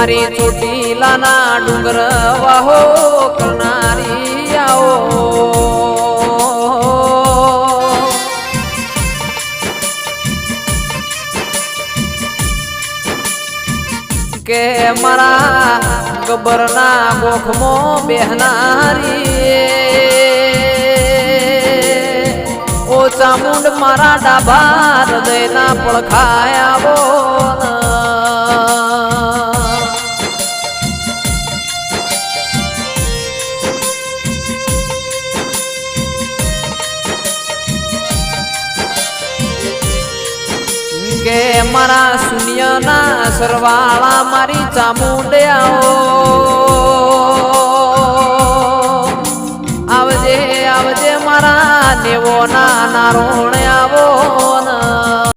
મારી ચોટીલાના ડુંગર વાહો કરનારી આવો કે મારા ગબરના ગોખમો બેહનારી ઓ ચામુંડ મારા ડાભા હૃદયના પડખાયા બોલ કે મારા શૂન્યના સરવાળા મારી ચામુંડિયાઓ આવજે આવજે મારા દેવોના નારોણ આવો